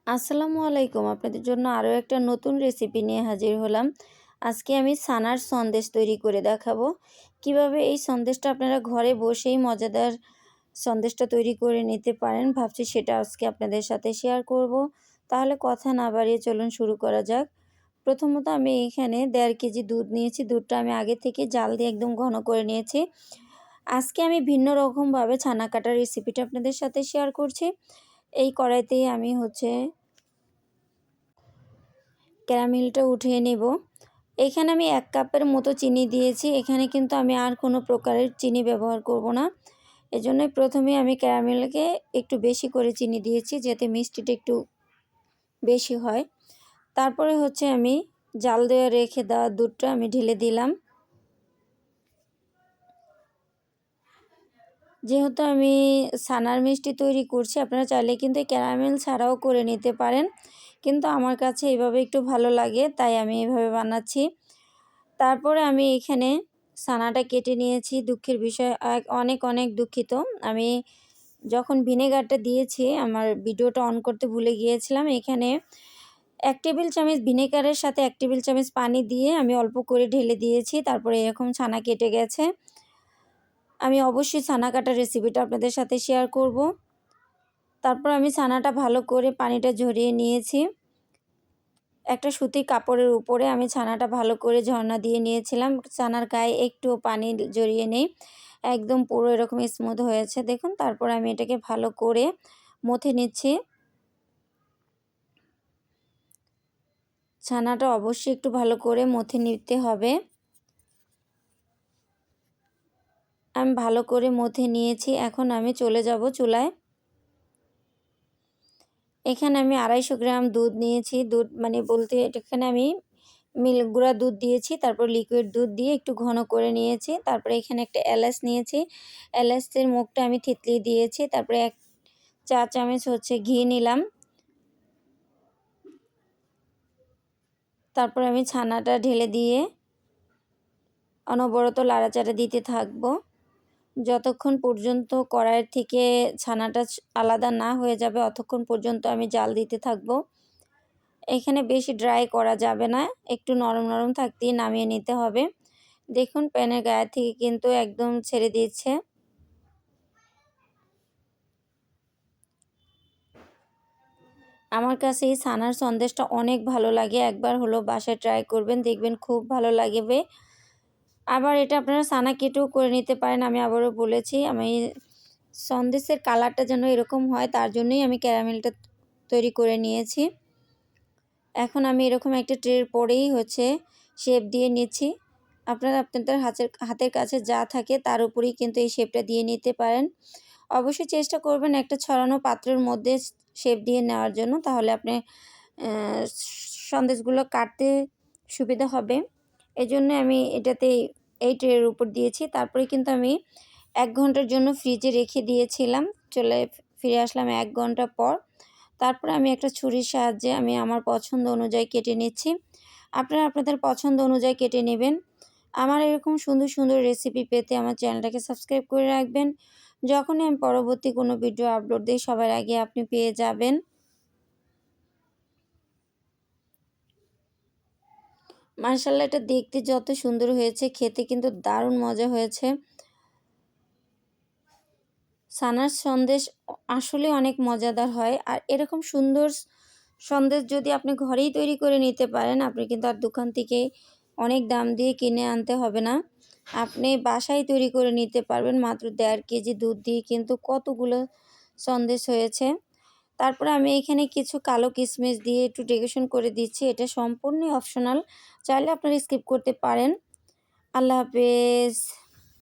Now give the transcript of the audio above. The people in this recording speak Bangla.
আসসালামু আলাইকুম। আপনাদের জন্য আরও একটা নতুন রেসিপি নিয়ে হাজির হলাম। আজকে আমি ছানার সন্দেশ তৈরি করে দেখাবো। কিভাবে এই সন্দেশটা আপনারা ঘরে বসেই মজাদার সন্দেশটা তৈরি করে নিতে পারেন, ভাবছি সেটা আজকে আপনাদের সাথে শেয়ার করব। তাহলে কথা না বাড়িয়ে চলুন শুরু করা যাক। প্রথমত আমি এখানে 1.5 কেজি দুধ নিয়েছি। দুধটা আমি আগে থেকে জাল দিয়ে একদম ঘন করে নিয়েছি। আজকে আমি ভিন্ন রকমভাবে ছানা কাটার রেসিপিটা আপনাদের সাথে শেয়ার করছি। এই কড়াইতেই আমি ক্যারামেলটা উঠিয়ে নেব। এখানে আমি 1 কাপের মতো চিনি দিয়েছি। এখানে কিন্তু আমি আর কোনো প্রকারের চিনি ব্যবহার করব না। এজন্যই প্রথমেই আমি ক্যারামেলকে একটু বেশি করে চিনি দিয়েছি, যাতে মিষ্টিটা একটু বেশি হয়। তারপরে আমি জাল দিয়ে রেখে দেওয়া দুধটা আমি ঢেলে দিলাম। যেহেতু আমি ছানার মিষ্টি তৈরি করছি, আপনারা চাইলে কিন্তু ক্যারামেল ছাড়াও করে নিতে পারেন। কিন্তু আমার কাছে এভাবে একটু ভালো লাগে, তাই আমি এভাবে বানাচ্ছি। তারপরে আমি এখানে ছানাটা কেটে নিয়েছি। দুঃখের বিষয়, অনেক অনেক দুঃখিত। আমি যখন ভিনেগারটা দিয়েছি আমার ভিডিওটা অন করতে ভুলে গিয়েছিলাম। এখানে 1 টেবিল চামচ ভিনেগারের সাথে 1 টেবিল চামচ পানি দিয়ে আমি অল্প করে ঢেলে দিয়েছি। তারপরে এরকম ছানা কেটে গেছে। আমি অবশ্যই ছানা কাটার রেসিপিটা আপনাদের সাথে শেয়ার করব। তারপর আমি ছানাটা ভালো করে পানিটা ঝরিয়ে নিয়েছি। একটা সুতির কাপড়ের উপরে আমি ছানাটা ভালো করে ঝরনা দিয়ে নিয়েছিলাম। ছানার গায়ে একটুও পানি জড়িয়ে নেই। একদম পুরো এরকম স্মুথ হয়েছে দেখুন। তারপর আমি এটাকে ভালো করে মথে নিচ্ছি। ছানাটা অবশ্যই একটু ভালো করে মথে নিতে হবে। আমি ভালো করে মথে নিয়েছি। এখন আমি চলে যাব চুলায়। এখানে আমি 250 গ্রাম দুধ নিয়েছি। দুধ মানে বলতে এখানে আমি গুঁড়া দুধ দিয়েছি, তারপর লিকুইড দুধ দিয়ে একটু ঘন করে নিয়েছি। তারপরে এখানে একটা এলাচ নিয়েছি। এলাচের মুখটা আমি থেতলিয়ে দিয়েছি। তারপরে 1 চা চামচ ঘি নিলাম। তারপর আমি ছানাটা ঢেলে দিয়ে অনবরত লাড়াচাড়া দিতে থাকবো, যতক্ষণ পর্যন্ত কড়াইয়ের থেকে ছানাটা আলাদা না হয়ে যাবে অতক্ষণ পর্যন্ত আমি জাল দিতে থাকবো। এখানে বেশি ড্রাই করা যাবে না, একটু নরম নরম থাকতেই নামিয়ে নিতে হবে। দেখুন প্যানের গায়ে থেকে কিন্তু একদম ছেড়ে দিচ্ছে। আমার কাছে এই ছানার সন্দেশটা অনেক ভালো লাগে। একবার হলো বাসায় ট্রাই করবেন, দেখবেন খুব ভালো লাগবে। আবার এটা আপনারা ছানা কেটেও করে নিতে পারেন। আমি আবারও বলেছি, আমি সন্দেশের কালারটা যেন এরকম হয় তার জন্যই আমি ক্যারামেলটা তৈরি করে নিয়েছি। এখন আমি এরকম একটা ট্রের পরেই শেপ দিয়ে নিচ্ছি। আপনারা আপনাদের হাতের কাছে যা থাকে তার উপরেই কিন্তু এই শেপটা দিয়ে নিতে পারেন। অবশ্যই চেষ্টা করবেন একটা ছড়ানো পাত্রের মধ্যে শেপ দিয়ে নেওয়ার জন্য, তাহলে আপনি সন্দেশগুলো কাটতে সুবিধা হবে। এজন্য আমি এটাতে এই ট্রের উপর দিয়েছি। তারপরে কিন্তু আমি 1 ঘন্টার জন্য ফ্রিজে রেখে দিয়েছিলাম। চলে ফিরে আসলাম 1 ঘন্টা পর। তারপরে আমি একটা ছুরির সাহায্যে আমি আমার পছন্দ অনুযায়ী কেটে নিচ্ছি। আপনারা আপনাদের পছন্দ অনুযায়ী কেটে নেবেন। আমার এরকম সুন্দর সুন্দর রেসিপি পেতে আমার চ্যানেলটাকে সাবস্ক্রাইব করে রাখবেন। যখনই আমি পরবর্তী কোনো ভিডিও আপলোড দিই সবার আগে আপনি পেয়ে যাবেন। মাশাআল্লাহ, এটা দেখতে যত সুন্দর হয়েছে, খেতে কিন্তু দারুণ মজা হয়েছে। ছানার সন্দেশ আসলে অনেক মজাদার হয়। আর এরকম সুন্দর সন্দেশ যদি আপনি ঘরেই তৈরি করে নিতে পারেন, আপনি কিন্তু আর দোকান থেকে অনেক দাম দিয়ে কিনে আনতে হবে না। আপনি বাসায় তৈরি করে নিতে পারবেন মাত্র 1.5 কেজি দুধ দিয়ে কিন্তু কতগুলো সন্দেশ হয়েছে। তারপরে আমি এখানে কিছু কালো কিশমিশ দিয়ে একটু ডেকোরেশন করে দিচ্ছি। এটা সম্পূর্ণই অপশনাল, চাইলে আপনারা স্কিপ করতে পারেন। আল্লাহ হাফেজ।